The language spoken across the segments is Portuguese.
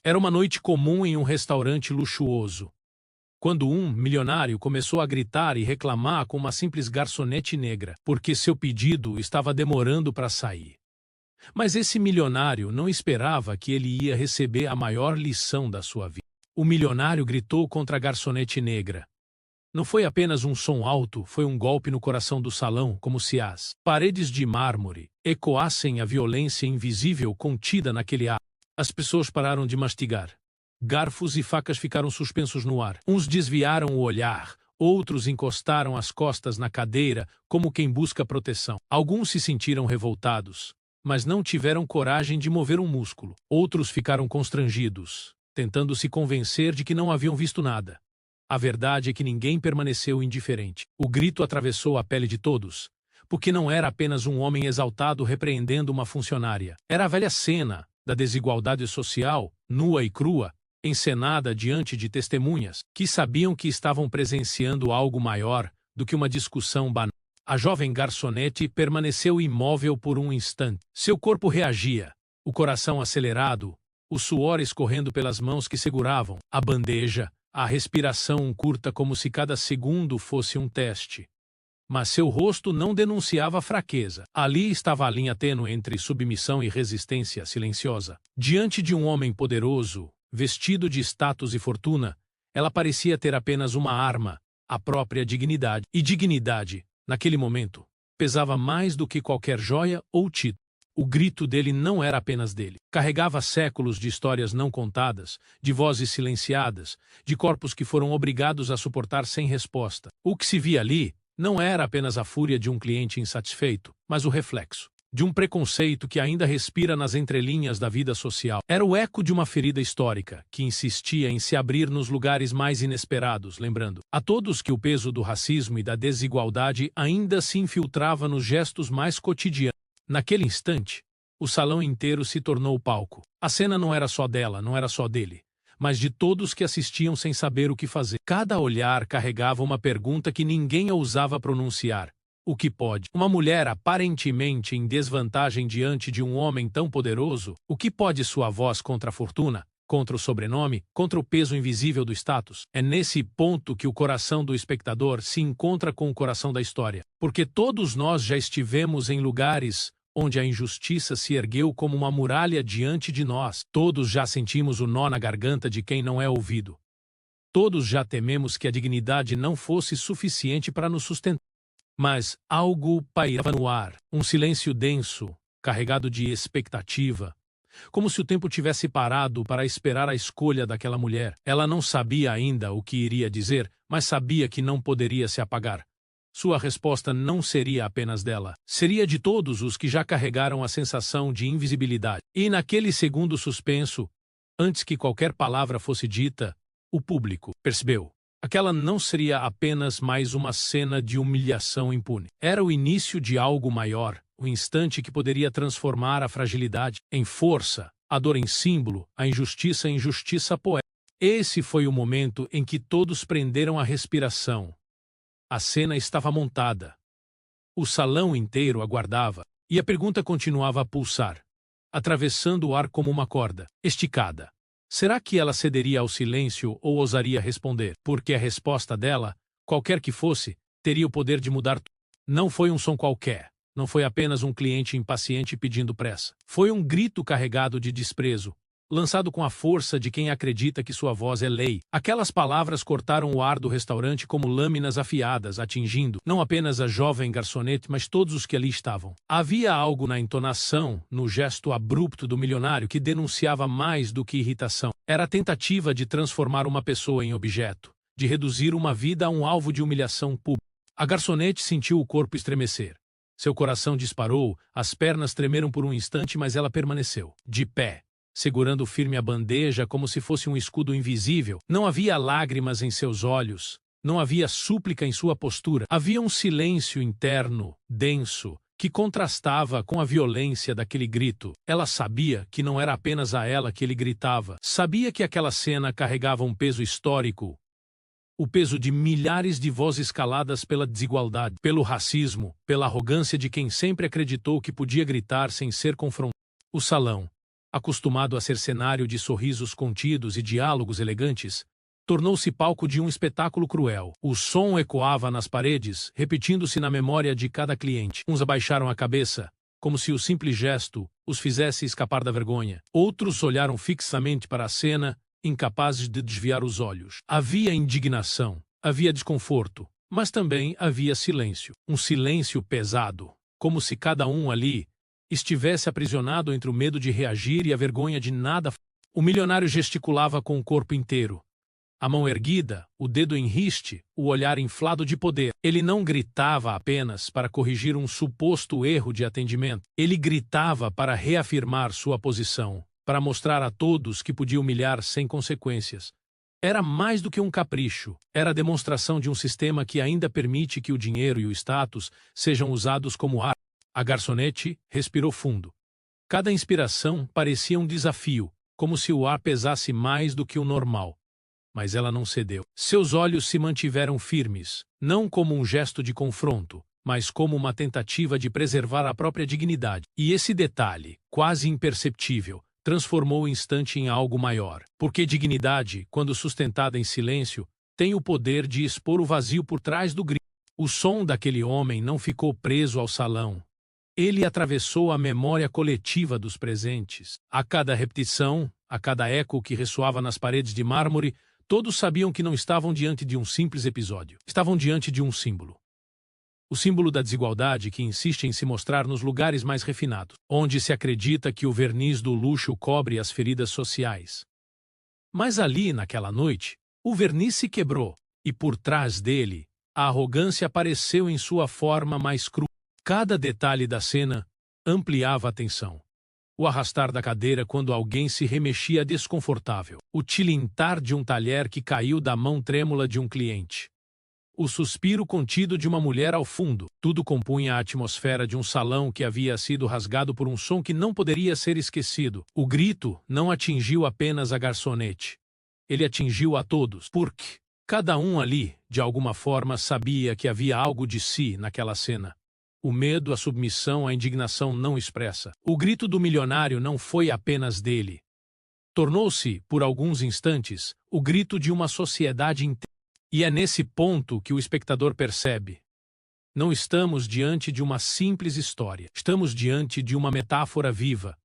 Era uma noite comum em um restaurante luxuoso, quando um milionário começou a gritar e reclamar com uma simples garçonete negra, porque seu pedido estava demorando para sair. Mas esse milionário não esperava que ele ia receber a maior lição da sua vida. O milionário gritou contra a garçonete negra. Não foi apenas um som alto, foi um golpe no coração do salão, como se as paredes de mármore ecoassem a violência invisível contida naquele ar. As pessoas pararam de mastigar. Garfos e facas ficaram suspensos no ar. Uns desviaram o olhar, outros encostaram as costas na cadeira, como quem busca proteção. Alguns se sentiram revoltados, mas não tiveram coragem de mover um músculo. Outros ficaram constrangidos, tentando se convencer de que não haviam visto nada. A verdade é que ninguém permaneceu indiferente. O grito atravessou a pele de todos, porque não era apenas um homem exaltado repreendendo uma funcionária. Era a velha cena da desigualdade social, nua e crua, encenada diante de testemunhas que sabiam que estavam presenciando algo maior do que uma discussão banal. A jovem garçonete permaneceu imóvel por um instante. Seu corpo reagia, o coração acelerado, o suor escorrendo pelas mãos que seguravam a bandeja, a respiração curta como se cada segundo fosse um teste. Mas seu rosto não denunciava fraqueza. Ali estava a linha tênue entre submissão e resistência silenciosa. Diante de um homem poderoso, vestido de status e fortuna, ela parecia ter apenas uma arma, a própria dignidade. E dignidade, naquele momento, pesava mais do que qualquer joia ou título. O grito dele não era apenas dele. Carregava séculos de histórias não contadas, de vozes silenciadas, de corpos que foram obrigados a suportar sem resposta. O que se via ali não era apenas a fúria de um cliente insatisfeito, mas o reflexo de um preconceito que ainda respira nas entrelinhas da vida social. Era o eco de uma ferida histórica, que insistia em se abrir nos lugares mais inesperados, lembrando a todos que o peso do racismo e da desigualdade ainda se infiltrava nos gestos mais cotidianos. Naquele instante, o salão inteiro se tornou palco. A cena não era só dela, não era só dele, mas de todos que assistiam sem saber o que fazer. Cada olhar carregava uma pergunta que ninguém ousava pronunciar. O que pode? Uma mulher aparentemente em desvantagem diante de um homem tão poderoso, o que pode sua voz contra a fortuna, contra o sobrenome, contra o peso invisível do status? É nesse ponto que o coração do espectador se encontra com o coração da história. Porque todos nós já estivemos em lugares onde a injustiça se ergueu como uma muralha diante de nós. Todos já sentimos o nó na garganta de quem não é ouvido. Todos já tememos que a dignidade não fosse suficiente para nos sustentar. Mas algo pairava no ar, um silêncio denso, carregado de expectativa, como se o tempo tivesse parado para esperar a escolha daquela mulher. Ela não sabia ainda o que iria dizer, mas sabia que não poderia se apagar. Sua resposta não seria apenas dela, seria de todos os que já carregaram a sensação de invisibilidade. E naquele segundo suspenso, antes que qualquer palavra fosse dita, o público percebeu. Aquela não seria apenas mais uma cena de humilhação impune. Era o início de algo maior, o instante que poderia transformar a fragilidade em força, a dor em símbolo, a injustiça em justiça poética. Esse foi o momento em que todos prenderam a respiração. A cena estava montada. O salão inteiro aguardava, e a pergunta continuava a pulsar, atravessando o ar como uma corda, esticada. Será que ela cederia ao silêncio ou ousaria responder? Porque a resposta dela, qualquer que fosse, teria o poder de mudar tudo. Não foi um som qualquer. Não foi apenas um cliente impaciente pedindo pressa. Foi um grito carregado de desprezo, lançado com a força de quem acredita que sua voz é lei. Aquelas palavras cortaram o ar do restaurante como lâminas afiadas, atingindo não apenas a jovem garçonete, mas todos os que ali estavam. Havia algo na entonação, no gesto abrupto do milionário que denunciava mais do que irritação. Era a tentativa de transformar uma pessoa em objeto, de reduzir uma vida a um alvo de humilhação pública. A garçonete sentiu o corpo estremecer. Seu coração disparou, as pernas tremeram por um instante, mas ela permaneceu, de pé, segurando firme a bandeja como se fosse um escudo invisível. Não havia lágrimas em seus olhos, não havia súplica em sua postura. Havia um silêncio interno, denso, que contrastava com a violência daquele grito. Ela sabia que não era apenas a ela que ele gritava. Sabia que aquela cena carregava um peso histórico, o peso de milhares de vozes caladas pela desigualdade, pelo racismo, pela arrogância de quem sempre acreditou que podia gritar sem ser confrontado. O salão, acostumado a ser cenário de sorrisos contidos e diálogos elegantes, tornou-se palco de um espetáculo cruel. O som ecoava nas paredes, repetindo-se na memória de cada cliente. Uns abaixaram a cabeça, como se o simples gesto os fizesse escapar da vergonha. Outros olharam fixamente para a cena, incapazes de desviar os olhos. Havia indignação, havia desconforto, mas também havia silêncio. Um silêncio pesado, como se cada um ali estivesse aprisionado entre o medo de reagir e a vergonha de nada. O milionário gesticulava com o corpo inteiro. A mão erguida, o dedo em riste, o olhar inflado de poder. Ele não gritava apenas para corrigir um suposto erro de atendimento. Ele gritava para reafirmar sua posição, para mostrar a todos que podia humilhar sem consequências. Era mais do que um capricho. Era a demonstração de um sistema que ainda permite que o dinheiro e o status sejam usados como ar. A garçonete respirou fundo. Cada inspiração parecia um desafio, como se o ar pesasse mais do que o normal. Mas ela não cedeu. Seus olhos se mantiveram firmes, não como um gesto de confronto, mas como uma tentativa de preservar a própria dignidade. E esse detalhe, quase imperceptível, transformou o instante em algo maior. Porque dignidade, quando sustentada em silêncio, tem o poder de expor o vazio por trás do grito. O som daquele homem não ficou preso ao salão. Ele atravessou a memória coletiva dos presentes. A cada repetição, a cada eco que ressoava nas paredes de mármore, todos sabiam que não estavam diante de um simples episódio. Estavam diante de um símbolo. O símbolo da desigualdade que insiste em se mostrar nos lugares mais refinados, onde se acredita que o verniz do luxo cobre as feridas sociais. Mas ali, naquela noite, o verniz se quebrou, e por trás dele, a arrogância apareceu em sua forma mais crua. Cada detalhe da cena ampliava a tensão. O arrastar da cadeira quando alguém se remexia desconfortável. O tilintar de um talher que caiu da mão trêmula de um cliente. O suspiro contido de uma mulher ao fundo. Tudo compunha a atmosfera de um salão que havia sido rasgado por um som que não poderia ser esquecido. O grito não atingiu apenas a garçonete. Ele atingiu a todos, porque cada um ali, de alguma forma, sabia que havia algo de si naquela cena. O medo, a submissão, a indignação não expressa. O grito do milionário não foi apenas dele. Tornou-se, por alguns instantes, o grito de uma sociedade inteira. E é nesse ponto que o espectador percebe. Não estamos diante de uma simples história. Estamos diante de uma metáfora viva.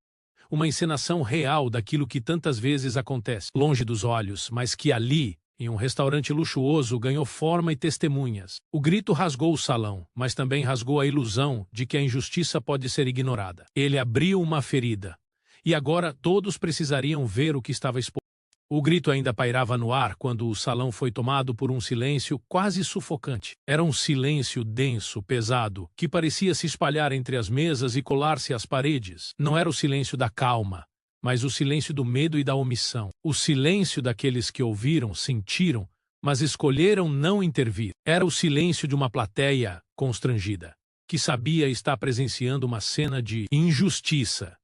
Uma encenação real daquilo que tantas vezes acontece, longe dos olhos, mas que ali, em um restaurante luxuoso, ganhou forma e testemunhas. O grito rasgou o salão, mas também rasgou a ilusão de que a injustiça pode ser ignorada. Ele abriu uma ferida. E agora todos precisariam ver o que estava exposto. O grito ainda pairava no ar quando o salão foi tomado por um silêncio quase sufocante. Era um silêncio denso, pesado, que parecia se espalhar entre as mesas e colar-se às paredes. Não era o silêncio da calma, mas o silêncio do medo e da omissão. O silêncio daqueles que ouviram, sentiram, mas escolheram não intervir. Era o silêncio de uma plateia constrangida, que sabia estar presenciando uma cena de injustiça,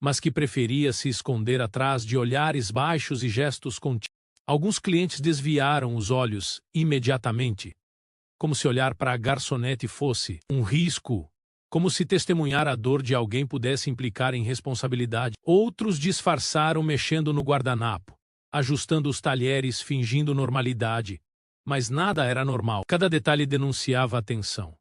mas que preferia se esconder atrás de olhares baixos e gestos contidos. Alguns clientes desviaram os olhos imediatamente, como se olhar para a garçonete fosse um risco, como se testemunhar a dor de alguém pudesse implicar em responsabilidade. Outros disfarçaram mexendo no guardanapo, ajustando os talheres fingindo normalidade, mas nada era normal. Cada detalhe denunciava a tensão.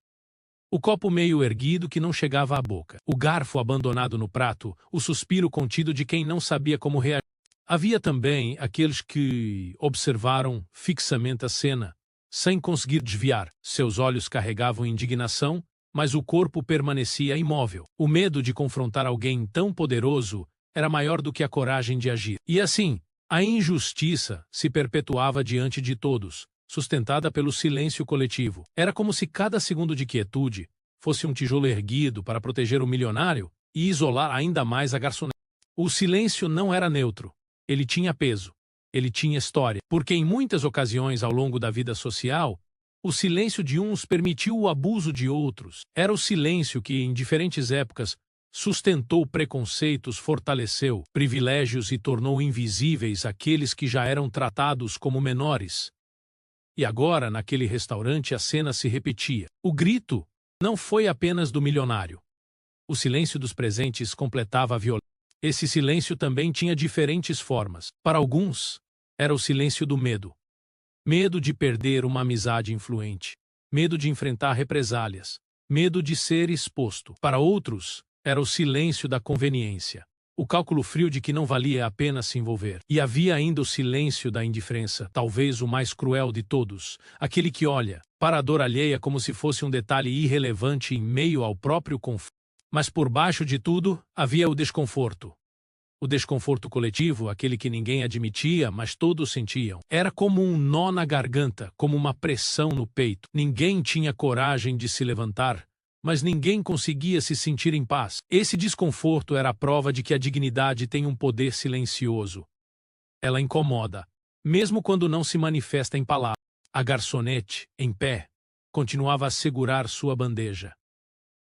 O copo meio erguido que não chegava à boca, o garfo abandonado no prato, o suspiro contido de quem não sabia como reagir. Havia também aqueles que observaram fixamente a cena, sem conseguir desviar. Seus olhos carregavam indignação, mas o corpo permanecia imóvel. O medo de confrontar alguém tão poderoso era maior do que a coragem de agir. E assim, a injustiça se perpetuava diante de todos, sustentada pelo silêncio coletivo. Era como se cada segundo de quietude fosse um tijolo erguido para proteger o milionário e isolar ainda mais a garçonete. O silêncio não era neutro. Ele tinha peso. Ele tinha história. Porque em muitas ocasiões ao longo da vida social, o silêncio de uns permitiu o abuso de outros. Era o silêncio que, em diferentes épocas, sustentou preconceitos, fortaleceu privilégios e tornou invisíveis aqueles que já eram tratados como menores. E agora, naquele restaurante, a cena se repetia. O grito não foi apenas do milionário. O silêncio dos presentes completava a violência. Esse silêncio também tinha diferentes formas. Para alguns, era o silêncio do medo. Medo de perder uma amizade influente. Medo de enfrentar represálias. Medo de ser exposto. Para outros, era o silêncio da conveniência. O cálculo frio de que não valia a pena se envolver. E havia ainda o silêncio da indiferença, talvez o mais cruel de todos, aquele que olha para a dor alheia como se fosse um detalhe irrelevante em meio ao próprio conforto. Mas por baixo de tudo, havia o desconforto. O desconforto coletivo, aquele que ninguém admitia, mas todos sentiam. Era como um nó na garganta, como uma pressão no peito. Ninguém tinha coragem de se levantar, mas ninguém conseguia se sentir em paz. Esse desconforto era a prova de que a dignidade tem um poder silencioso. Ela incomoda, mesmo quando não se manifesta em palavras. A garçonete, em pé, continuava a segurar sua bandeja.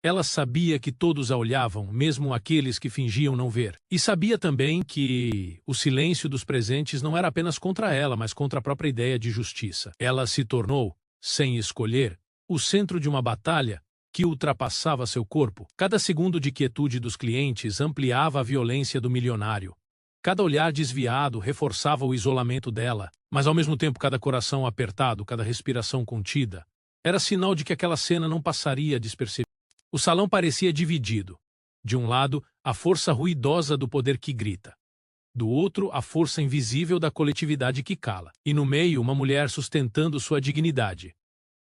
Ela sabia que todos a olhavam, mesmo aqueles que fingiam não ver. E sabia também que o silêncio dos presentes não era apenas contra ela, mas contra a própria ideia de justiça. Ela se tornou, sem escolher, o centro de uma batalha que ultrapassava seu corpo. Cada segundo de quietude dos clientes ampliava a violência do milionário. Cada olhar desviado reforçava o isolamento dela, mas ao mesmo tempo cada coração apertado, cada respiração contida, era sinal de que aquela cena não passaria despercebida. O salão parecia dividido. De um lado, a força ruidosa do poder que grita. Do outro, a força invisível da coletividade que cala. E no meio, uma mulher sustentando sua dignidade.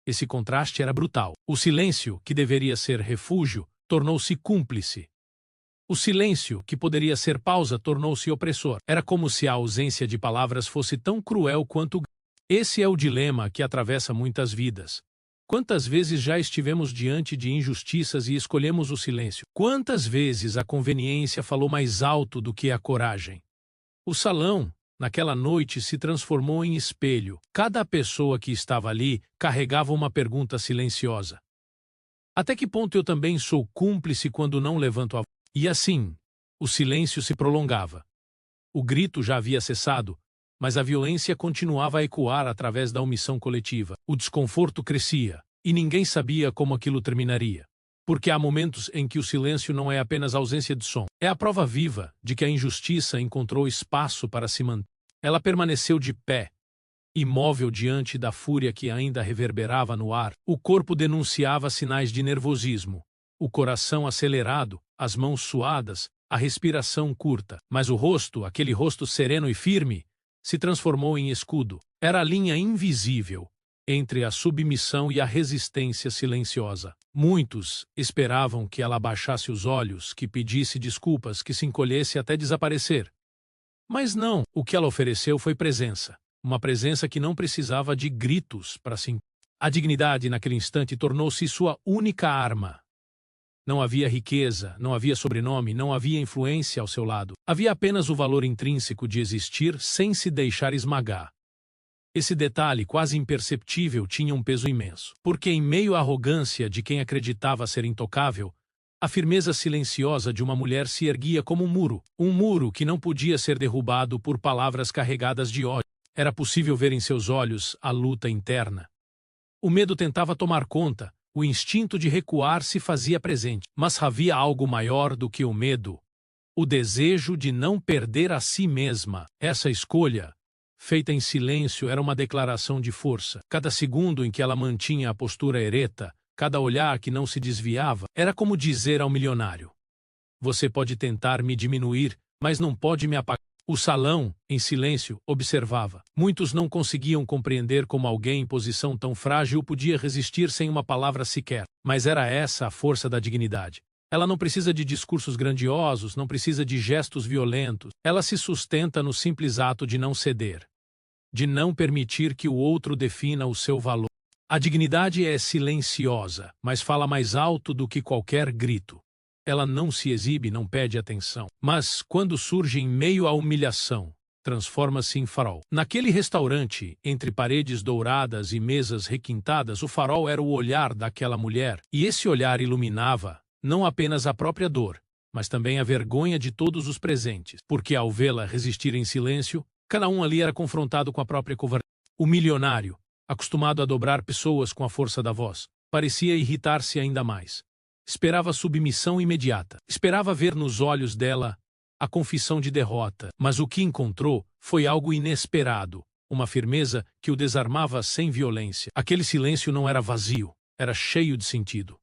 Esse contraste era brutal. O silêncio, que deveria ser refúgio, tornou-se cúmplice. O silêncio, que poderia ser pausa, tornou-se opressor. Era como se a ausência de palavras fosse tão cruel quanto... Esse é o dilema que atravessa muitas vidas. Quantas vezes já estivemos diante de injustiças e escolhemos o silêncio? Quantas vezes a conveniência falou mais alto do que a coragem? O salão, naquela noite, se transformou em espelho. Cada pessoa que estava ali carregava uma pergunta silenciosa. Até que ponto eu também sou cúmplice quando não levanto a voz? E assim, o silêncio se prolongava. O grito já havia cessado, mas a violência continuava a ecoar através da omissão coletiva. O desconforto crescia, e ninguém sabia como aquilo terminaria. Porque há momentos em que o silêncio não é apenas ausência de som. É a prova viva de que a injustiça encontrou espaço para se manter. Ela permaneceu de pé, imóvel diante da fúria que ainda reverberava no ar. O corpo denunciava sinais de nervosismo. O coração acelerado, as mãos suadas, a respiração curta. Mas o rosto, aquele rosto sereno e firme, se transformou em escudo. Era a linha invisível entre a submissão e a resistência silenciosa. Muitos esperavam que ela abaixasse os olhos, que pedisse desculpas, que se encolhesse até desaparecer. Mas não, o que ela ofereceu foi presença. Uma presença que não precisava de gritos para se impor. A dignidade naquele instante tornou-se sua única arma. Não havia riqueza, não havia sobrenome, não havia influência ao seu lado. Havia apenas o valor intrínseco de existir sem se deixar esmagar. Esse detalhe, quase imperceptível, tinha um peso imenso. Porque em meio à arrogância de quem acreditava ser intocável, a firmeza silenciosa de uma mulher se erguia como um muro que não podia ser derrubado por palavras carregadas de ódio. Era possível ver em seus olhos a luta interna. O medo tentava tomar conta. O instinto de recuar se fazia presente, mas havia algo maior do que o medo. O desejo de não perder a si mesma. Essa escolha, feita em silêncio, era uma declaração de força. Cada segundo em que ela mantinha a postura ereta, cada olhar que não se desviava, era como dizer ao milionário: você pode tentar me diminuir, mas não pode me apagar. O salão, em silêncio, observava. Muitos não conseguiam compreender como alguém em posição tão frágil podia resistir sem uma palavra sequer. Mas era essa a força da dignidade. Ela não precisa de discursos grandiosos, não precisa de gestos violentos. Ela se sustenta no simples ato de não ceder, de não permitir que o outro defina o seu valor. A dignidade é silenciosa, mas fala mais alto do que qualquer grito. Ela não se exibe, não pede atenção. Mas, quando surge em meio à humilhação, transforma-se em farol. Naquele restaurante, entre paredes douradas e mesas requintadas, o farol era o olhar daquela mulher. E esse olhar iluminava, não apenas a própria dor, mas também a vergonha de todos os presentes. Porque ao vê-la resistir em silêncio, cada um ali era confrontado com a própria covardia. O milionário, acostumado a dobrar pessoas com a força da voz, parecia irritar-se ainda mais. Esperava submissão imediata. Esperava ver nos olhos dela a confissão de derrota. Mas o que encontrou foi algo inesperado, uma firmeza que o desarmava sem violência. Aquele silêncio não era vazio, era cheio de sentido.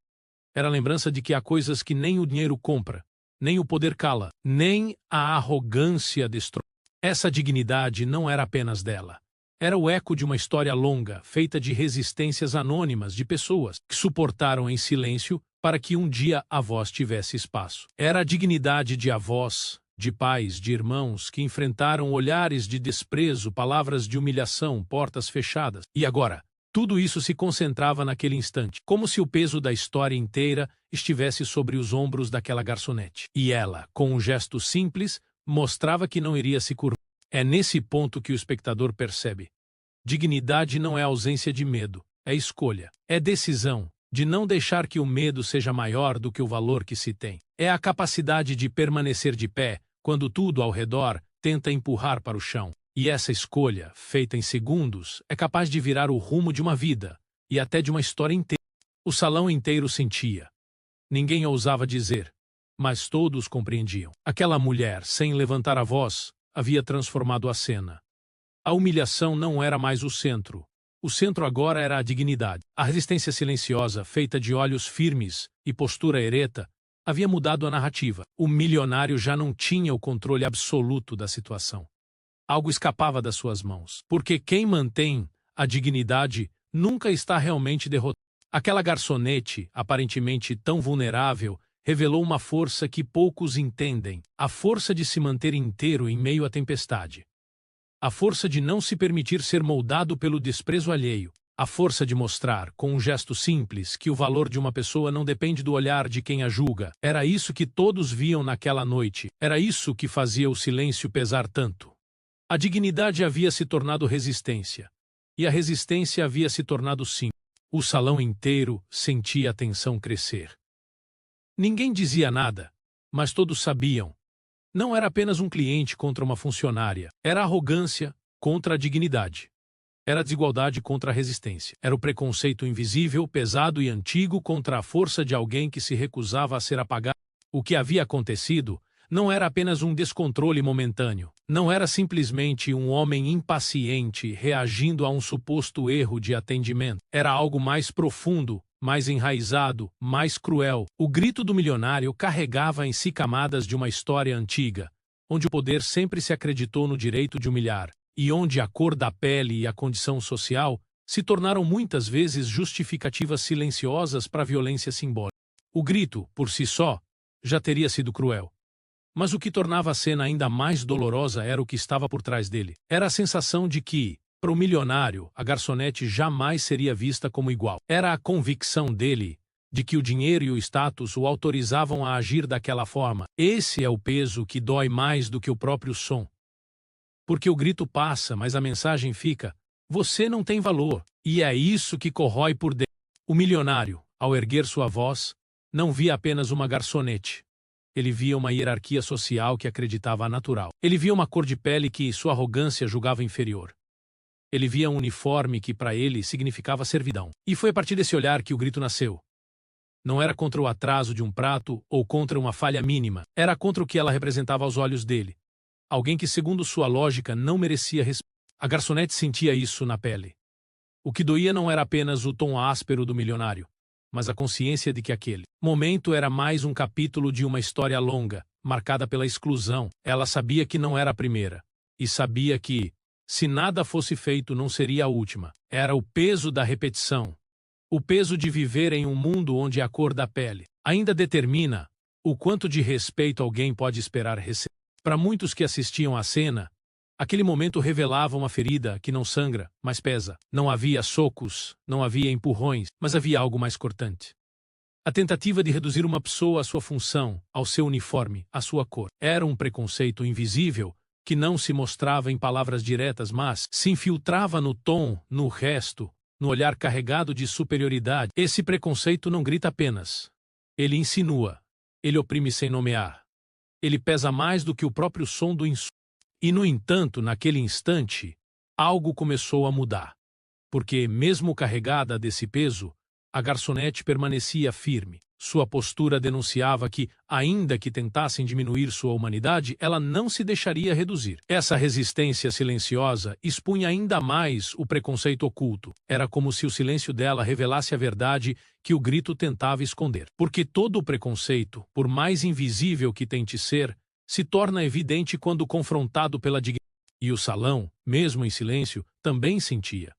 Era a lembrança de que há coisas que nem o dinheiro compra, nem o poder cala, nem a arrogância destrói. Essa dignidade não era apenas dela. Era o eco de uma história longa, feita de resistências anônimas de pessoas que suportaram em silêncio para que um dia a voz tivesse espaço. Era a dignidade de avós, de pais, de irmãos que enfrentaram olhares de desprezo, palavras de humilhação, portas fechadas. E agora, tudo isso se concentrava naquele instante, como se o peso da história inteira estivesse sobre os ombros daquela garçonete. E ela, com um gesto simples, mostrava que não iria se curvar. É nesse ponto que o espectador percebe. Dignidade não é ausência de medo, é escolha. É decisão de não deixar que o medo seja maior do que o valor que se tem. É a capacidade de permanecer de pé quando tudo ao redor tenta empurrar para o chão. E essa escolha, feita em segundos, é capaz de virar o rumo de uma vida e até de uma história inteira. O salão inteiro sentia. Ninguém ousava dizer, mas todos compreendiam. Aquela mulher, sem levantar a voz, havia transformado a cena. A humilhação não era mais o centro. O centro agora era a dignidade. A resistência silenciosa, feita de olhos firmes e postura ereta, havia mudado a narrativa. O milionário já não tinha o controle absoluto da situação. Algo escapava das suas mãos. Porque quem mantém a dignidade nunca está realmente derrotado. Aquela garçonete, aparentemente tão vulnerável, revelou uma força que poucos entendem. A força de se manter inteiro em meio à tempestade. A força de não se permitir ser moldado pelo desprezo alheio. A força de mostrar, com um gesto simples, que o valor de uma pessoa não depende do olhar de quem a julga. Era isso que todos viam naquela noite. Era isso que fazia o silêncio pesar tanto. A dignidade havia se tornado resistência. E a resistência havia se tornado símbolo. O salão inteiro sentia a tensão crescer. Ninguém dizia nada, mas todos sabiam. Não era apenas um cliente contra uma funcionária. Era arrogância contra a dignidade. Era a desigualdade contra a resistência. Era o preconceito invisível, pesado e antigo contra a força de alguém que se recusava a ser apagado. O que havia acontecido não era apenas um descontrole momentâneo. Não era simplesmente um homem impaciente reagindo a um suposto erro de atendimento. Era algo mais profundo, mais enraizado, mais cruel. O grito do milionário carregava em si camadas de uma história antiga, onde o poder sempre se acreditou no direito de humilhar, e onde a cor da pele e a condição social se tornaram muitas vezes justificativas silenciosas para a violência simbólica. O grito, por si só, já teria sido cruel. Mas o que tornava a cena ainda mais dolorosa era o que estava por trás dele. Era a sensação de que, para o milionário, a garçonete jamais seria vista como igual. Era a convicção dele de que o dinheiro e o status o autorizavam a agir daquela forma. Esse é o peso que dói mais do que o próprio som. Porque o grito passa, mas a mensagem fica: você não tem valor. E é isso que corrói por dentro. O milionário, ao erguer sua voz, não via apenas uma garçonete. Ele via uma hierarquia social que acreditava natural. Ele via uma cor de pele que sua arrogância julgava inferior. Ele via um uniforme que para ele significava servidão. E foi a partir desse olhar que o grito nasceu. Não era contra o atraso de um prato ou contra uma falha mínima. Era contra o que ela representava aos olhos dele. Alguém que, segundo sua lógica, não merecia respeito. A garçonete sentia isso na pele. O que doía não era apenas o tom áspero do milionário, mas a consciência de que aquele momento era mais um capítulo de uma história longa, marcada pela exclusão. Ela sabia que não era a primeira. E sabia que, se nada fosse feito, não seria a última. Era o peso da repetição. O peso de viver em um mundo onde a cor da pele ainda determina o quanto de respeito alguém pode esperar receber. Para muitos que assistiam à cena, aquele momento revelava uma ferida que não sangra, mas pesa. Não havia socos, não havia empurrões, mas havia algo mais cortante. A tentativa de reduzir uma pessoa à sua função, ao seu uniforme, à sua cor. Era um preconceito invisível que não se mostrava em palavras diretas, mas se infiltrava no tom, no resto, no olhar carregado de superioridade. Esse preconceito não grita apenas. Ele insinua. Ele oprime sem nomear. Ele pesa mais do que o próprio som do insulto. E, no entanto, naquele instante, algo começou a mudar. Porque, mesmo carregada desse peso, A garçonete permanecia firme. Sua postura denunciava que, ainda que tentassem diminuir sua humanidade, ela não se deixaria reduzir. Essa resistência silenciosa expunha ainda mais o preconceito oculto. Era como se o silêncio dela revelasse a verdade que o grito tentava esconder. Porque todo o preconceito, por mais invisível que tente ser, se torna evidente quando confrontado pela dignidade. E o salão, mesmo em silêncio, também sentia.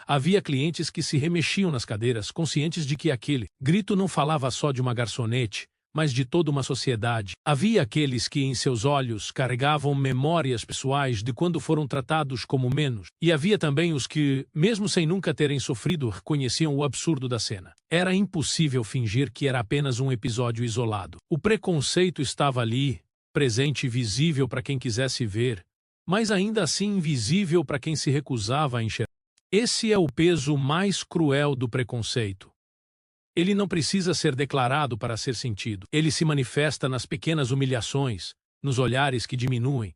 Havia clientes que se remexiam nas cadeiras, conscientes de que aquele grito não falava só de uma garçonete, mas de toda uma sociedade. Havia aqueles que em seus olhos carregavam memórias pessoais de quando foram tratados como menos. E havia também os que, mesmo sem nunca terem sofrido, reconheciam o absurdo da cena. Era impossível fingir que era apenas um episódio isolado. O preconceito estava ali, presente e visível para quem quisesse ver, mas ainda assim invisível para quem se recusava a enxergar. Esse é o peso mais cruel do preconceito. Ele não precisa ser declarado para ser sentido. Ele se manifesta nas pequenas humilhações, nos olhares que diminuem,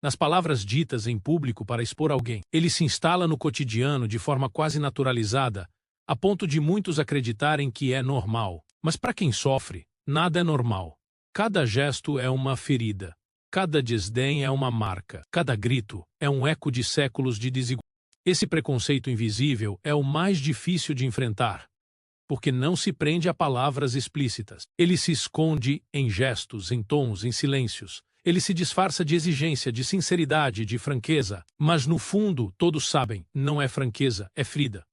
nas palavras ditas em público para expor alguém. Ele se instala no cotidiano de forma quase naturalizada, a ponto de muitos acreditarem que é normal. Mas para quem sofre, nada é normal. Cada gesto é uma ferida. Cada desdém é uma marca. Cada grito é um eco de séculos de desigualdade. Esse preconceito invisível é o mais difícil de enfrentar, porque não se prende a palavras explícitas. Ele se esconde em gestos, em tons, em silêncios. Ele se disfarça de exigência, de sinceridade, de franqueza. Mas no fundo, todos sabem, não é franqueza, é ferida.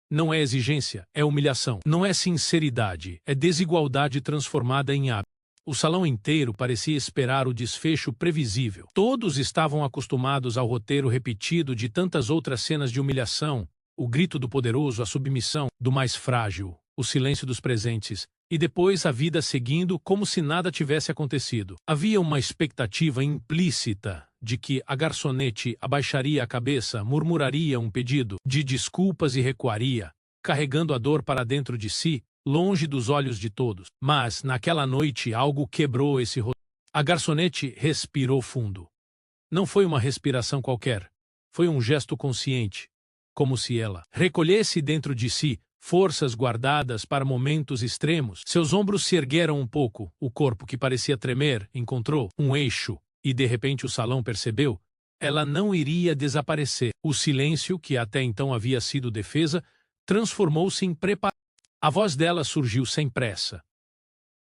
Não é exigência, é humilhação. Não é sinceridade, é desigualdade transformada em hábito. O salão inteiro parecia esperar o desfecho previsível. Todos estavam acostumados ao roteiro repetido de tantas outras cenas de humilhação, o grito do poderoso, a submissão do mais frágil, o silêncio dos presentes, e depois a vida seguindo como se nada tivesse acontecido. Havia uma expectativa implícita de que a garçonete abaixaria a cabeça, murmuraria um pedido de desculpas e recuaria, carregando a dor para dentro de si, longe dos olhos de todos. Mas, naquela noite, algo quebrou esse roteiro. A garçonete respirou fundo. Não foi uma respiração qualquer. Foi um gesto consciente, como se ela recolhesse dentro de si forças guardadas para momentos extremos. Seus ombros se ergueram um pouco, o corpo que parecia tremer encontrou um eixo, e de repente o salão percebeu. Ela não iria desaparecer. O silêncio, que até então havia sido defesa, transformou-se em preparação. A voz dela surgiu sem pressa.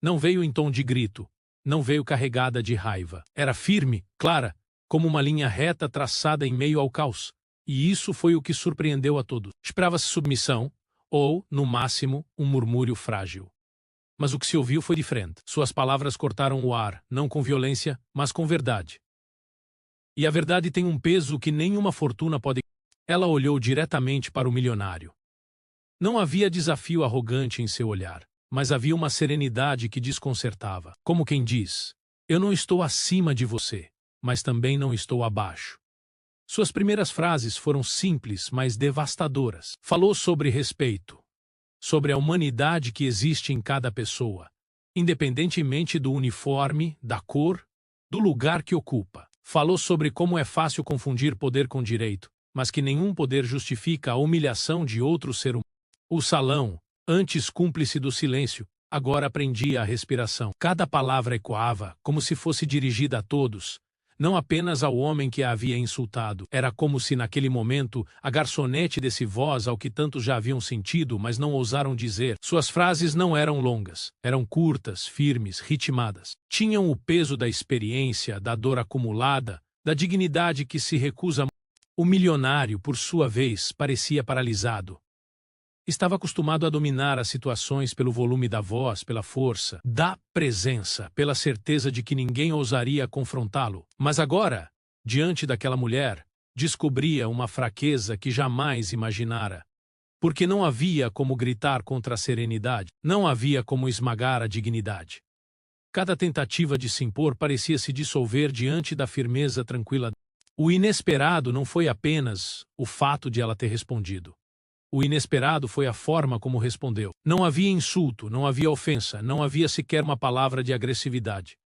Não veio em tom de grito, não veio carregada de raiva. Era firme, clara, como uma linha reta traçada em meio ao caos. E isso foi o que surpreendeu a todos. Esperava-se submissão, ou, no máximo, um murmúrio frágil. Mas o que se ouviu foi diferente. Suas palavras cortaram o ar, não com violência, mas com verdade. E a verdade tem um peso que nenhuma fortuna pode... Ela olhou diretamente para o milionário. Não havia desafio arrogante em seu olhar, mas havia uma serenidade que desconcertava. Como quem diz, eu não estou acima de você, mas também não estou abaixo. Suas primeiras frases foram simples, mas devastadoras. Falou sobre respeito, sobre a humanidade que existe em cada pessoa, independentemente do uniforme, da cor, do lugar que ocupa. Falou sobre como é fácil confundir poder com direito, mas que nenhum poder justifica a humilhação de outro ser humano. O salão, antes cúmplice do silêncio, agora prendia a respiração. Cada palavra ecoava, como se fosse dirigida a todos, não apenas ao homem que a havia insultado. Era como se naquele momento a garçonete desse voz ao que tantos já haviam sentido, mas não ousaram dizer. Suas frases não eram longas, eram curtas, firmes, ritmadas. Tinham o peso da experiência, da dor acumulada, da dignidade que se recusa. O milionário, por sua vez, parecia paralisado. Estava acostumado a dominar as situações pelo volume da voz, pela força, da presença, pela certeza de que ninguém ousaria confrontá-lo. Mas agora, diante daquela mulher, descobria uma fraqueza que jamais imaginara. Porque não havia como gritar contra a serenidade, não havia como esmagar a dignidade. Cada tentativa de se impor parecia se dissolver diante da firmeza tranquila. O inesperado não foi apenas o fato de ela ter respondido. O inesperado foi a forma como respondeu. Não havia insulto, não havia ofensa, não havia sequer uma palavra de agressividade.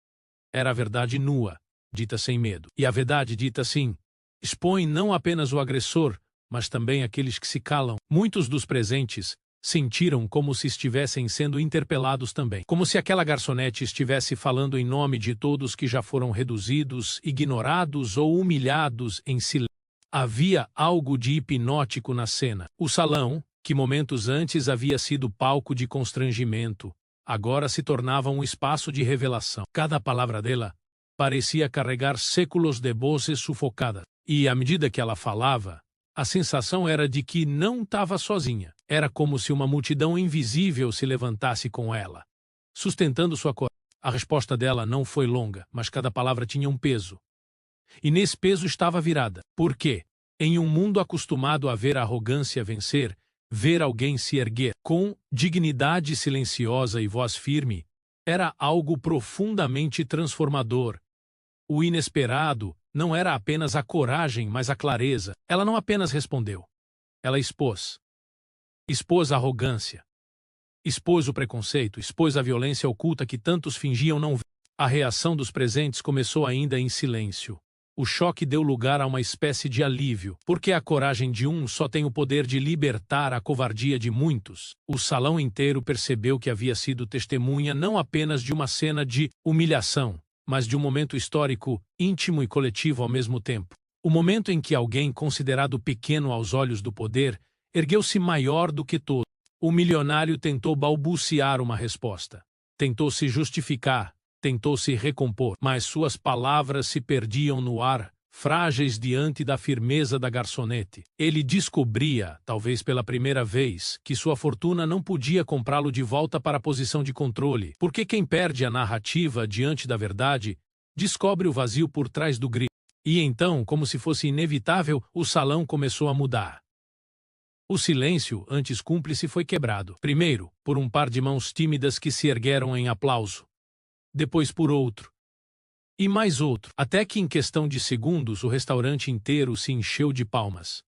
Era a verdade nua, dita sem medo. E a verdade dita assim, expõe não apenas o agressor, mas também aqueles que se calam. Muitos dos presentes, Sentiram como se estivessem sendo interpelados também, como se aquela garçonete estivesse falando em nome de todos que já foram reduzidos, ignorados ou humilhados em silêncio. Havia algo de hipnótico na cena. O salão, que momentos antes havia sido palco de constrangimento, agora se tornava um espaço de revelação. Cada palavra dela parecia carregar séculos de vozes sufocadas. E, à medida que ela falava, a sensação era de que não estava sozinha. Era como se uma multidão invisível se levantasse com ela, sustentando sua coragem. A resposta dela não foi longa, mas cada palavra tinha um peso. E nesse peso estava virada. Por quê? Em um mundo acostumado a ver a arrogância vencer, ver alguém se erguer com dignidade silenciosa e voz firme era algo profundamente transformador. O inesperado não era apenas a coragem, mas a clareza. Ela não apenas respondeu. Ela expôs. Expôs a arrogância. Expôs o preconceito, expôs a violência oculta que tantos fingiam não ver. A reação dos presentes começou ainda em silêncio. O choque deu lugar a uma espécie de alívio, porque a coragem de um só tem o poder de libertar a covardia de muitos. O salão inteiro percebeu que havia sido testemunha não apenas de uma cena de humilhação, mas de um momento histórico, íntimo e coletivo ao mesmo tempo. O momento em que alguém considerado pequeno aos olhos do poder ergueu-se maior do que todo. O milionário tentou balbuciar uma resposta. Tentou se justificar, tentou se recompor, mas suas palavras se perdiam no ar, frágeis diante da firmeza da garçonete. Ele descobria, talvez pela primeira vez, que sua fortuna não podia comprá-lo de volta para a posição de controle, porque quem perde a narrativa diante da verdade descobre o vazio por trás do grito. E então, como se fosse inevitável, o salão começou a mudar. O silêncio, antes cúmplice, foi quebrado. Primeiro, por um par de mãos tímidas que se ergueram em aplauso. Depois por outro. E mais outro. Até que em questão de segundos o restaurante inteiro se encheu de palmas.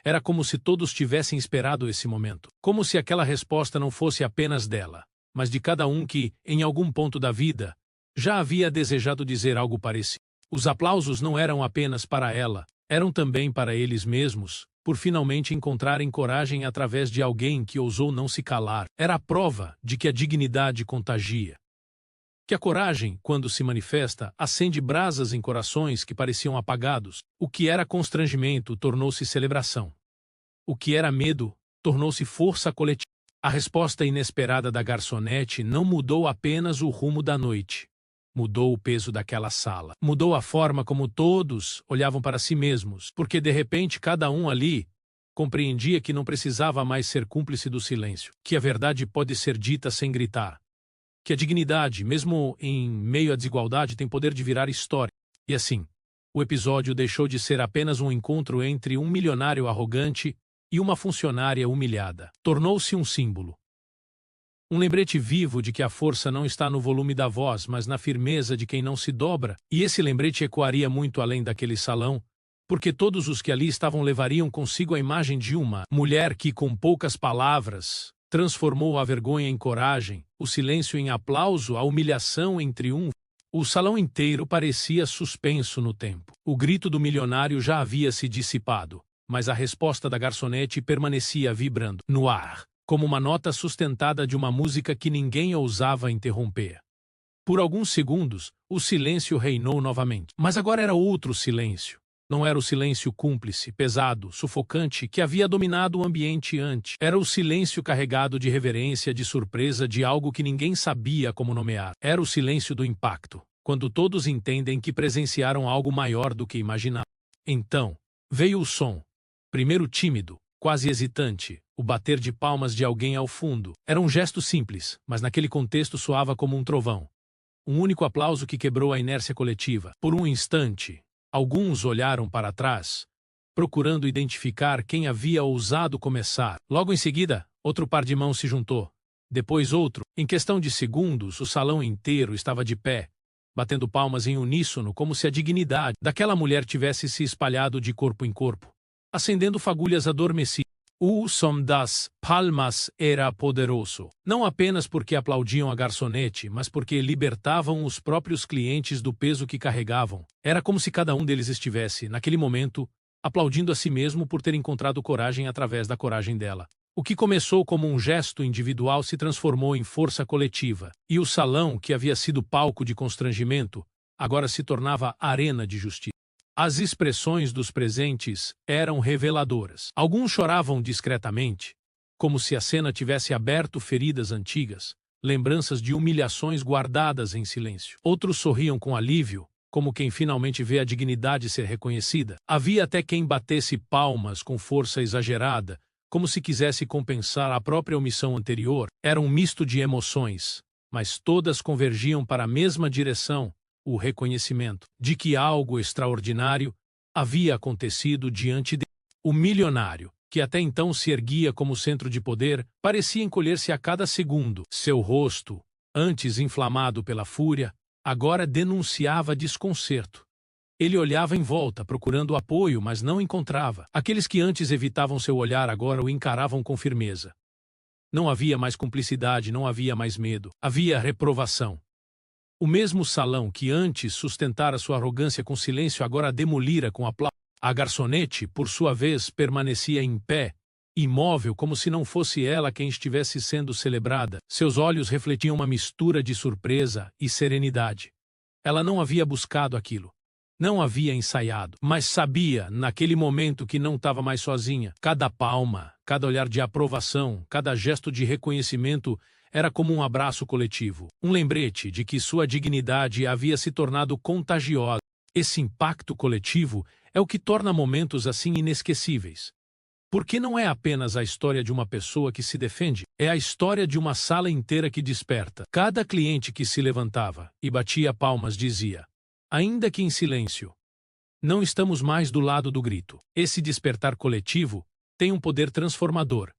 Era como se todos tivessem esperado esse momento. Como se aquela resposta não fosse apenas dela, mas de cada um que, em algum ponto da vida, já havia desejado dizer algo parecido. Os aplausos não eram apenas para ela, eram também para eles mesmos, por finalmente encontrarem coragem através de alguém que ousou não se calar. Era a prova de que a dignidade contagia. Que a coragem, quando se manifesta, acende brasas em corações que pareciam apagados. O que era constrangimento tornou-se celebração. O que era medo tornou-se força coletiva. A resposta inesperada da garçonete não mudou apenas o rumo da noite. Mudou o peso daquela sala. Mudou a forma como todos olhavam para si mesmos, porque de repente cada um ali compreendia que não precisava mais ser cúmplice do silêncio, que a verdade pode ser dita sem gritar, que a dignidade, mesmo em meio à desigualdade, tem poder de virar história. E assim, o episódio deixou de ser apenas um encontro entre um milionário arrogante e uma funcionária humilhada. Tornou-se um símbolo. Um lembrete vivo de que a força não está no volume da voz, mas na firmeza de quem não se dobra, e esse lembrete ecoaria muito além daquele salão, porque todos os que ali estavam levariam consigo a imagem de uma mulher que, com poucas palavras, transformou a vergonha em coragem, o silêncio em aplauso, a humilhação em triunfo. O salão inteiro parecia suspenso no tempo. O grito do milionário já havia se dissipado, mas a resposta da garçonete permanecia vibrando no ar, como uma nota sustentada de uma música que ninguém ousava interromper. Por alguns segundos, o silêncio reinou novamente. Mas agora era outro silêncio. Não era o silêncio cúmplice, pesado, sufocante, que havia dominado o ambiente antes. Era o silêncio carregado de reverência, de surpresa, de algo que ninguém sabia como nomear. Era o silêncio do impacto, quando todos entendem que presenciaram algo maior do que imaginavam. Então, veio o som. Primeiro tímido, quase hesitante, o bater de palmas de alguém ao fundo. Era um gesto simples, mas naquele contexto soava como um trovão. Um único aplauso que quebrou a inércia coletiva. Por um instante, alguns olharam para trás, procurando identificar quem havia ousado começar. Logo em seguida, outro par de mãos se juntou. Depois outro. Em questão de segundos, o salão inteiro estava de pé, batendo palmas em uníssono, como se a dignidade daquela mulher tivesse se espalhado de corpo em corpo, acendendo fagulhas adormecidas. O som das palmas era poderoso, não apenas porque aplaudiam a garçonete, mas porque libertavam os próprios clientes do peso que carregavam. Era como se cada um deles estivesse, naquele momento, aplaudindo a si mesmo por ter encontrado coragem através da coragem dela. O que começou como um gesto individual se transformou em força coletiva, e o salão, que havia sido palco de constrangimento, agora se tornava arena de justiça. As expressões dos presentes eram reveladoras. Alguns choravam discretamente, como se a cena tivesse aberto feridas antigas, lembranças de humilhações guardadas em silêncio. Outros sorriam com alívio, como quem finalmente vê a dignidade ser reconhecida. Havia até quem batesse palmas com força exagerada, como se quisesse compensar a própria omissão anterior. Era um misto de emoções, mas todas convergiam para a mesma direção: o reconhecimento de que algo extraordinário havia acontecido diante de. O milionário, que até então se erguia como centro de poder, parecia encolher-se a cada segundo. Seu rosto, antes inflamado pela fúria, agora denunciava desconcerto. Ele olhava em volta, procurando apoio, mas não encontrava. Aqueles que antes evitavam seu olhar agora o encaravam com firmeza. Não havia mais cumplicidade, não havia mais medo. Havia reprovação. O mesmo salão que antes sustentara sua arrogância com silêncio agora a demolira com aplauso. A garçonete, por sua vez, permanecia em pé, imóvel, como se não fosse ela quem estivesse sendo celebrada. Seus olhos refletiam uma mistura de surpresa e serenidade. Ela não havia buscado aquilo. Não havia ensaiado, mas sabia, naquele momento, que não estava mais sozinha. Cada palma, cada olhar de aprovação, cada gesto de reconhecimento era como um abraço coletivo, um lembrete de que sua dignidade havia se tornado contagiosa. Esse impacto coletivo é o que torna momentos assim inesquecíveis. Porque não é apenas a história de uma pessoa que se defende, é a história de uma sala inteira que desperta. Cada cliente que se levantava e batia palmas dizia, ainda que em silêncio: não estamos mais do lado do grito. Esse despertar coletivo tem um poder transformador.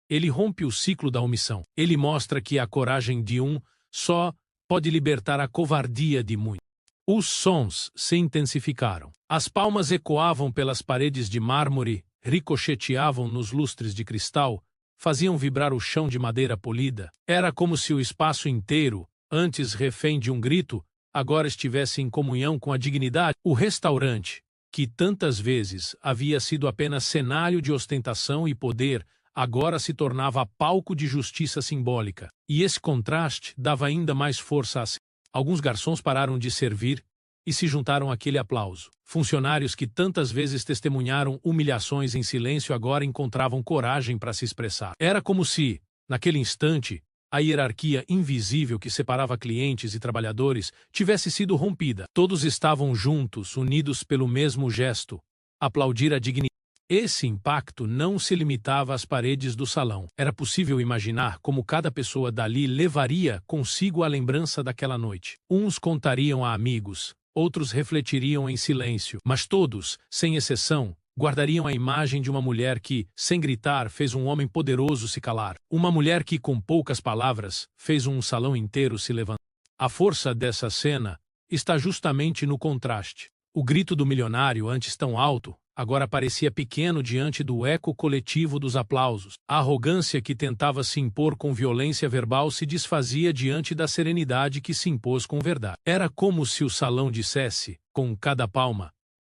Ele rompe o ciclo da omissão. Ele mostra que a coragem de um só pode libertar a covardia de muitos. Os sons se intensificaram. As palmas ecoavam pelas paredes de mármore, ricocheteavam nos lustres de cristal, faziam vibrar o chão de madeira polida. Era como se o espaço inteiro, antes refém de um grito, agora estivesse em comunhão com a dignidade. O restaurante, que tantas vezes havia sido apenas cenário de ostentação e poder, agora se tornava palco de justiça simbólica. E esse contraste dava ainda mais força a si. Alguns garçons pararam de servir e se juntaram àquele aplauso. Funcionários que tantas vezes testemunharam humilhações em silêncio agora encontravam coragem para se expressar. Era como se, naquele instante, a hierarquia invisível que separava clientes e trabalhadores tivesse sido rompida. Todos estavam juntos, unidos pelo mesmo gesto: aplaudir a dignidade. Esse impacto não se limitava às paredes do salão. Era possível imaginar como cada pessoa dali levaria consigo a lembrança daquela noite. Uns contariam a amigos, outros refletiriam em silêncio, mas todos, sem exceção, guardariam a imagem de uma mulher que, sem gritar, fez um homem poderoso se calar. Uma mulher que, com poucas palavras, fez um salão inteiro se levantar. A força dessa cena está justamente no contraste. O grito do milionário, antes tão alto, agora parecia pequeno diante do eco coletivo dos aplausos. A arrogância que tentava se impor com violência verbal se desfazia diante da serenidade que se impôs com verdade. Era como se o salão dissesse, com cada palma: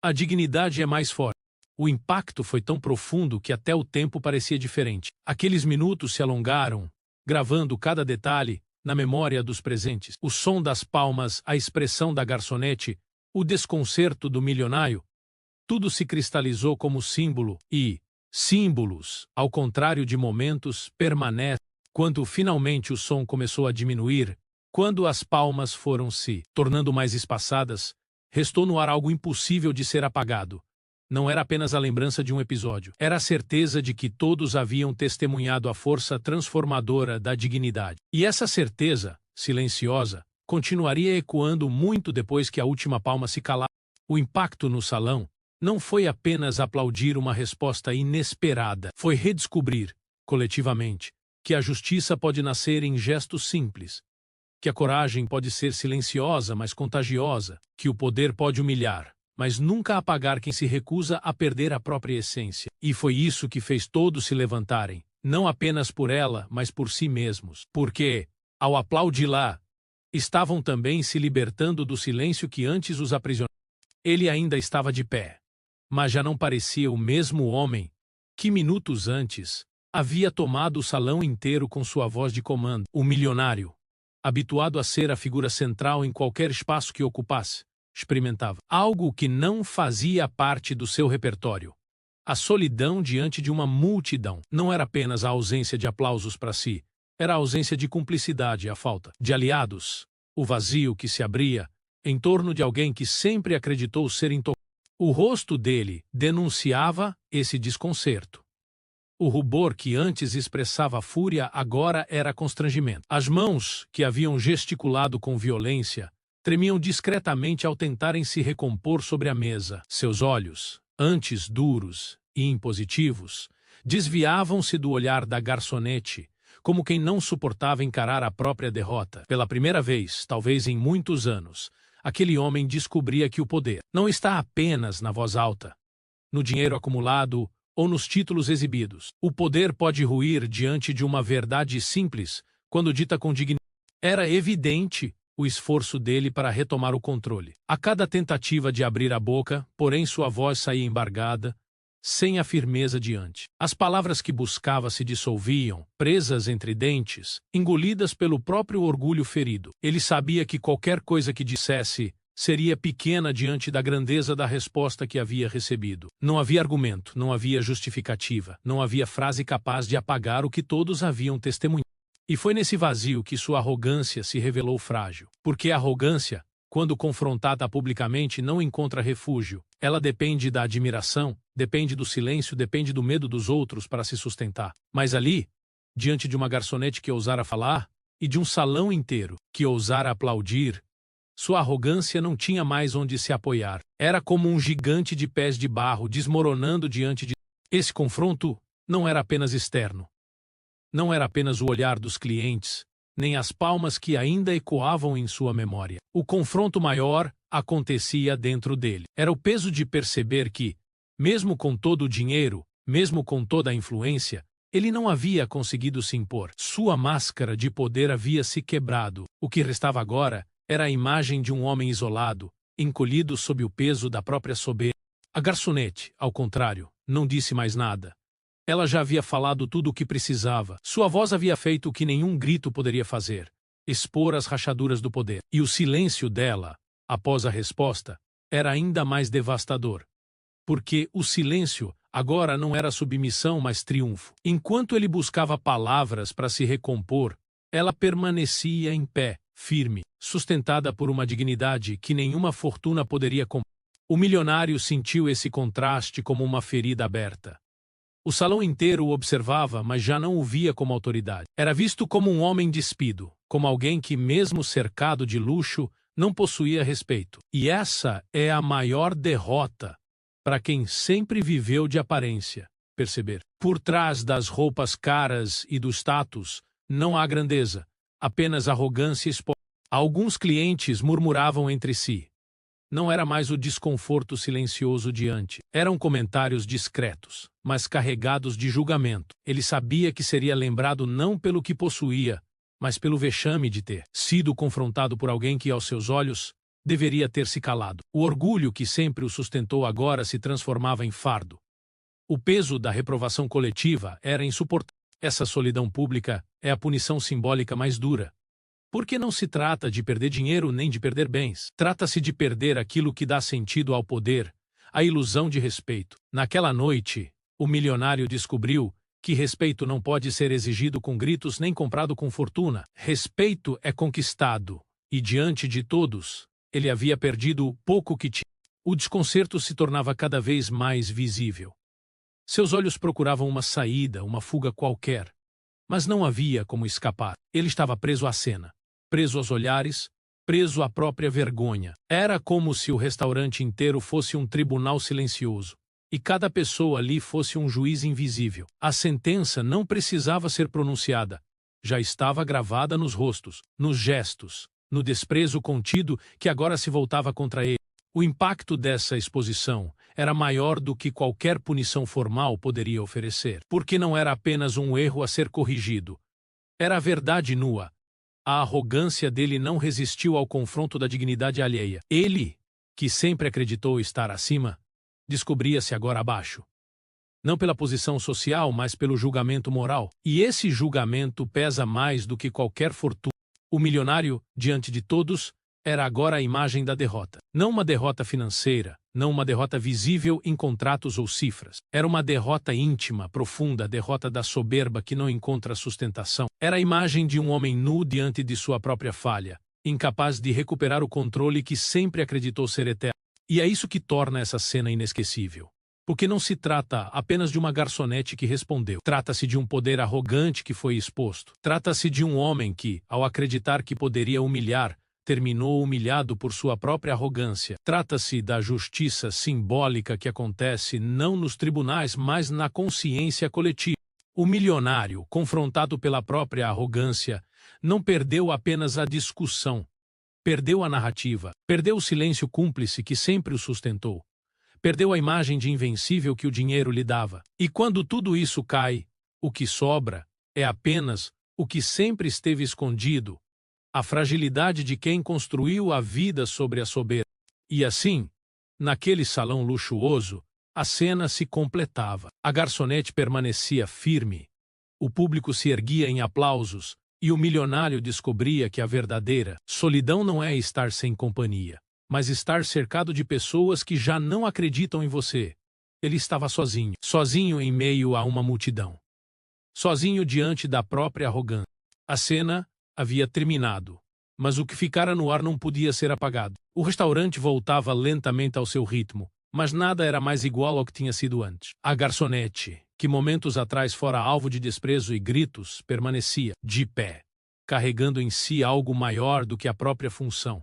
a dignidade é mais forte. O impacto foi tão profundo que até o tempo parecia diferente. Aqueles minutos se alongaram, gravando cada detalhe na memória dos presentes. O som das palmas, a expressão da garçonete, o desconcerto do milionário, tudo se cristalizou como símbolo e símbolos, ao contrário de momentos, permanecem. Quando finalmente o som começou a diminuir, quando as palmas foram se tornando mais espaçadas, restou no ar algo impossível de ser apagado. Não era apenas a lembrança de um episódio, era a certeza de que todos haviam testemunhado a força transformadora da dignidade. E essa certeza, silenciosa, continuaria ecoando muito depois que a última palma se calasse. O impacto no salão não foi apenas aplaudir uma resposta inesperada, foi redescobrir, coletivamente, que a justiça pode nascer em gestos simples, que a coragem pode ser silenciosa, mas contagiosa, que o poder pode humilhar, mas nunca apagar quem se recusa a perder a própria essência. E foi isso que fez todos se levantarem, não apenas por ela, mas por si mesmos. Porque, ao aplaudi-la, estavam também se libertando do silêncio que antes os aprisionava. Ele ainda estava de pé, mas já não parecia o mesmo homem que minutos antes Havia tomado o salão inteiro com sua voz de comando. O milionário, habituado a ser a figura central em qualquer espaço que ocupasse, experimentava algo que não fazia parte do seu repertório. A solidão diante de uma multidão não era apenas a ausência de aplausos para si, era a ausência de cumplicidade, a falta de aliados, o vazio que se abria em torno de alguém que sempre acreditou ser intocável. O rosto dele denunciava esse desconcerto. O rubor que antes expressava fúria agora era constrangimento. As mãos, que haviam gesticulado com violência, tremiam discretamente ao tentarem se recompor sobre a mesa. Seus olhos, antes duros e impositivos, desviavam-se do olhar da garçonete, como quem não suportava encarar a própria derrota. Pela primeira vez, talvez em muitos anos, aquele homem descobria que o poder não está apenas na voz alta, no dinheiro acumulado ou nos títulos exibidos. O poder pode ruir diante de uma verdade simples, quando dita com dignidade. Era evidente o esforço dele para retomar o controle. A cada tentativa de abrir a boca, porém sua voz saía embargada, sem a firmeza diante. As palavras que buscava se dissolviam, presas entre dentes, engolidas pelo próprio orgulho ferido. Ele sabia que qualquer coisa que dissesse seria pequena diante da grandeza da resposta que havia recebido. Não havia argumento, não havia justificativa, não havia frase capaz de apagar o que todos haviam testemunhado. E foi nesse vazio que sua arrogância se revelou frágil. Porque a arrogância, quando confrontada publicamente, não encontra refúgio. Ela depende da admiração, depende do silêncio, depende do medo dos outros para se sustentar. Mas ali, diante de uma garçonete que ousara falar, e de um salão inteiro que ousara aplaudir, sua arrogância não tinha mais onde se apoiar. Era como um gigante de pés de barro desmoronando diante de... Esse confronto não era apenas externo. Não era apenas o olhar dos clientes, nem as palmas que ainda ecoavam em sua memória. O confronto maior acontecia dentro dele. Era o peso de perceber que, mesmo com todo o dinheiro, mesmo com toda a influência, ele não havia conseguido se impor. Sua máscara de poder havia se quebrado. O que restava agora era a imagem de um homem isolado, encolhido sob o peso da própria soberba. A garçonete, ao contrário, não disse mais nada. Ela já havia falado tudo o que precisava. Sua voz havia feito o que nenhum grito poderia fazer: expor as rachaduras do poder. E o silêncio dela, após a resposta, era ainda mais devastador. Porque o silêncio agora não era submissão, mas triunfo. Enquanto ele buscava palavras para se recompor, ela permanecia em pé, firme, sustentada por uma dignidade que nenhuma fortuna poderia comprar. O milionário sentiu esse contraste como uma ferida aberta. O salão inteiro o observava, mas já não o via como autoridade. Era visto como um homem despido, como alguém que, mesmo cercado de luxo, não possuía respeito. E essa é a maior derrota para quem sempre viveu de aparência. Perceber. Por trás das roupas caras e do status, não há grandeza, apenas arrogância exposta. Alguns clientes murmuravam entre si. Não era mais o desconforto silencioso de antes. Eram comentários discretos, mas carregados de julgamento. Ele sabia que seria lembrado não pelo que possuía, mas pelo vexame de ter sido confrontado por alguém que, aos seus olhos, deveria ter se calado. O orgulho que sempre o sustentou agora se transformava em fardo. O peso da reprovação coletiva era insuportável. Essa solidão pública é a punição simbólica mais dura. Porque não se trata de perder dinheiro nem de perder bens. Trata-se de perder aquilo que dá sentido ao poder, a ilusão de respeito. Naquela noite, o milionário descobriu que respeito não pode ser exigido com gritos nem comprado com fortuna. Respeito é conquistado, e diante de todos, ele havia perdido o pouco que tinha. O desconcerto se tornava cada vez mais visível. Seus olhos procuravam uma saída, uma fuga qualquer, mas não havia como escapar. Ele estava preso à cena. Preso aos olhares, preso à própria vergonha. Era como se o restaurante inteiro fosse um tribunal silencioso, e cada pessoa ali fosse um juiz invisível. A sentença não precisava ser pronunciada, já estava gravada nos rostos, nos gestos, no desprezo contido que agora se voltava contra ele. O impacto dessa exposição era maior do que qualquer punição formal poderia oferecer, porque não era apenas um erro a ser corrigido. Era a verdade nua. A arrogância dele não resistiu ao confronto da dignidade alheia. Ele, que sempre acreditou estar acima, descobria-se agora abaixo. Não pela posição social, mas pelo julgamento moral. E esse julgamento pesa mais do que qualquer fortuna. O milionário, diante de todos, era agora a imagem da derrota. Não uma derrota financeira, não uma derrota visível em contratos ou cifras. Era uma derrota íntima, profunda, a derrota da soberba que não encontra sustentação. Era a imagem de um homem nu diante de sua própria falha, incapaz de recuperar o controle que sempre acreditou ser eterno. E é isso que torna essa cena inesquecível. Porque não se trata apenas de uma garçonete que respondeu. Trata-se de um poder arrogante que foi exposto. Trata-se de um homem que, ao acreditar que poderia humilhar, terminou humilhado por sua própria arrogância. Trata-se da justiça simbólica que acontece não nos tribunais, mas na consciência coletiva. O milionário, confrontado pela própria arrogância, não perdeu apenas a discussão. Perdeu a narrativa. Perdeu o silêncio cúmplice que sempre o sustentou. Perdeu a imagem de invencível que o dinheiro lhe dava. E quando tudo isso cai, o que sobra é apenas o que sempre esteve escondido, a fragilidade de quem construiu a vida sobre a soberba. E assim, naquele salão luxuoso, a cena se completava. A garçonete permanecia firme, o público se erguia em aplausos, e o milionário descobria que a verdadeira solidão não é estar sem companhia, mas estar cercado de pessoas que já não acreditam em você. Ele estava sozinho, sozinho em meio a uma multidão. Sozinho diante da própria arrogância. A cena havia terminado, mas o que ficara no ar não podia ser apagado. O restaurante voltava lentamente ao seu ritmo, mas nada era mais igual ao que tinha sido antes. A garçonete, que momentos atrás fora alvo de desprezo e gritos, permanecia de pé, carregando em si algo maior do que a própria função.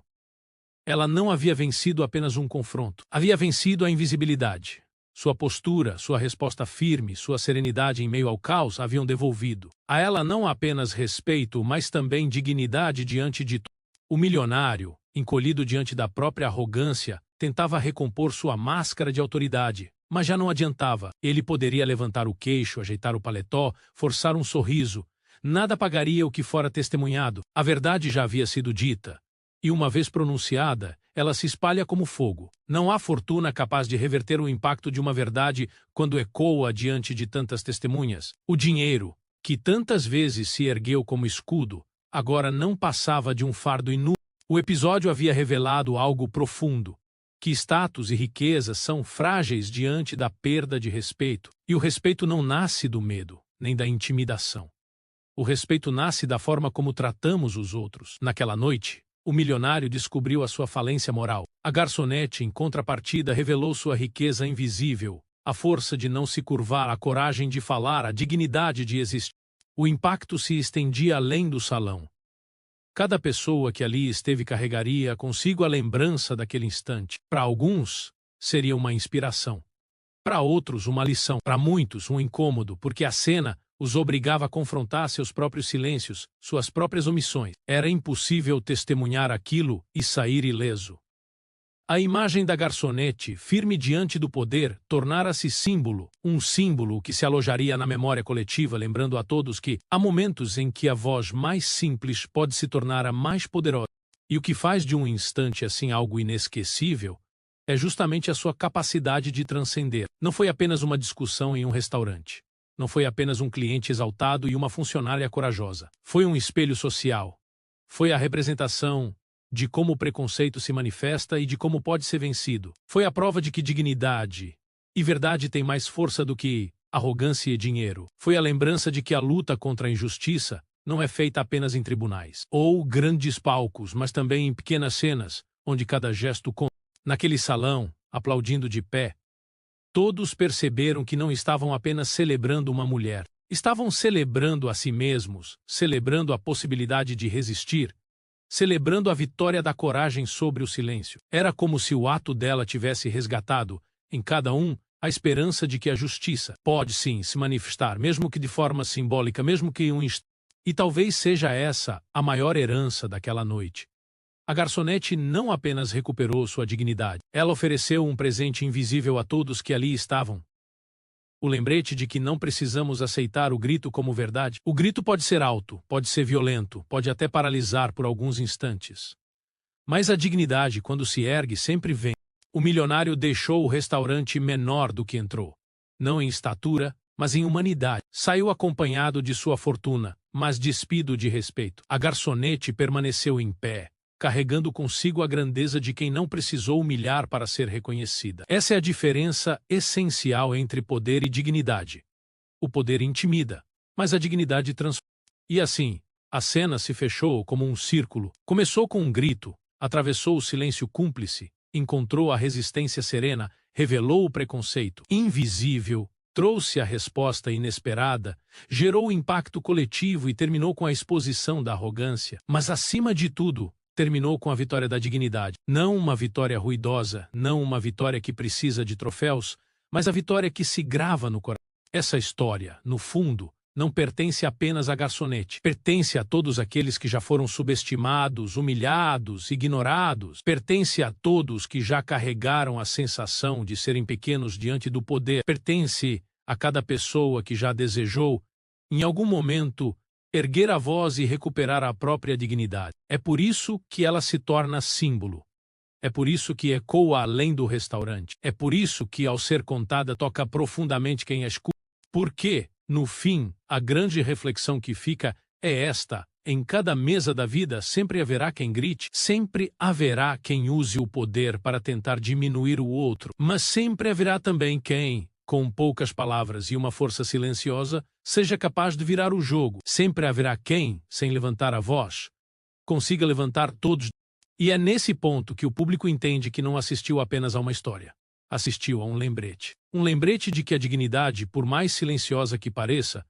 Ela não havia vencido apenas um confronto. Havia vencido a invisibilidade. Sua postura, sua resposta firme, sua serenidade em meio ao caos haviam devolvido a ela não apenas respeito, mas também dignidade diante de tudo. O milionário, encolhido diante da própria arrogância, tentava recompor sua máscara de autoridade, mas já não adiantava. Ele poderia levantar o queixo, ajeitar o paletó, forçar um sorriso. Nada pagaria o que fora testemunhado. A verdade já havia sido dita. E uma vez pronunciada, ela se espalha como fogo. Não há fortuna capaz de reverter o impacto de uma verdade quando ecoa diante de tantas testemunhas. O dinheiro, que tantas vezes se ergueu como escudo, agora não passava de um fardo inútil. O episódio havia revelado algo profundo, que status e riqueza são frágeis diante da perda de respeito. E o respeito não nasce do medo, nem da intimidação. O respeito nasce da forma como tratamos os outros. Naquela noite, o milionário descobriu a sua falência moral. A garçonete, em contrapartida, revelou sua riqueza invisível, a força de não se curvar, a coragem de falar, a dignidade de existir. O impacto se estendia além do salão. Cada pessoa que ali esteve carregaria consigo a lembrança daquele instante. Para alguns, seria uma inspiração. Para outros, uma lição. Para muitos, um incômodo, porque a cena os obrigava a confrontar seus próprios silêncios, suas próprias omissões. Era impossível testemunhar aquilo e sair ileso. A imagem da garçonete, firme diante do poder, tornara-se símbolo, um símbolo que se alojaria na memória coletiva, lembrando a todos que há momentos em que a voz mais simples pode se tornar a mais poderosa. E o que faz de um instante assim algo inesquecível é justamente a sua capacidade de transcender. Não foi apenas uma discussão em um restaurante. Não foi apenas um cliente exaltado e uma funcionária corajosa. Foi um espelho social. Foi a representação de como o preconceito se manifesta e de como pode ser vencido. Foi a prova de que dignidade e verdade têm mais força do que arrogância e dinheiro. Foi a lembrança de que a luta contra a injustiça não é feita apenas em tribunais ou grandes palcos, mas também em pequenas cenas, onde cada gesto conta. Naquele salão, aplaudindo de pé, todos perceberam que não estavam apenas celebrando uma mulher. Estavam celebrando a si mesmos, celebrando a possibilidade de resistir, celebrando a vitória da coragem sobre o silêncio. Era como se o ato dela tivesse resgatado, em cada um, a esperança de que a justiça pode sim se manifestar, mesmo que de forma simbólica, mesmo que em um instante. E talvez seja essa a maior herança daquela noite. A garçonete não apenas recuperou sua dignidade, ela ofereceu um presente invisível a todos que ali estavam. O lembrete de que não precisamos aceitar o grito como verdade. O grito pode ser alto, pode ser violento, pode até paralisar por alguns instantes. Mas a dignidade, quando se ergue, sempre vem. O milionário deixou o restaurante menor do que entrou. não em estatura, mas em humanidade. Saiu acompanhado de sua fortuna, mas despido de respeito. A garçonete permaneceu em pé, carregando consigo a grandeza de quem não precisou humilhar para ser reconhecida. Essa é a diferença essencial entre poder e dignidade. O poder intimida, mas a dignidade transforma. E assim, a cena se fechou como um círculo. Começou com um grito, atravessou o silêncio cúmplice, encontrou a resistência serena, revelou o preconceito invisível, trouxe a resposta inesperada, gerou o impacto coletivo e terminou com a exposição da arrogância. Mas, acima de tudo, terminou com a vitória da dignidade. Não uma vitória ruidosa, não uma vitória que precisa de troféus, mas a vitória que se grava no coração. Essa história, no fundo, não pertence apenas à garçonete. Pertence a todos aqueles que já foram subestimados, humilhados, ignorados. Pertence a todos que já carregaram a sensação de serem pequenos diante do poder. Pertence a cada pessoa que já desejou, em algum momento, erguer a voz e recuperar a própria dignidade. É por isso que ela se torna símbolo. É por isso que ecoa além do restaurante. É por isso que, ao ser contada, toca profundamente quem a escuta. Porque, no fim, a grande reflexão que fica é esta: em cada mesa da vida sempre haverá quem grite, sempre haverá quem use o poder para tentar diminuir o outro, mas sempre haverá também quem, com poucas palavras e uma força silenciosa, seja capaz de virar o jogo. Sempre haverá quem, sem levantar a voz, consiga levantar todos. E é nesse ponto que o público entende que não assistiu apenas a uma história. Assistiu a um lembrete. Um lembrete de que a dignidade, por mais silenciosa que pareça,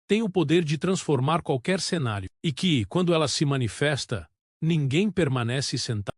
tem o poder de transformar qualquer cenário. E que, quando ela se manifesta, ninguém permanece sentado.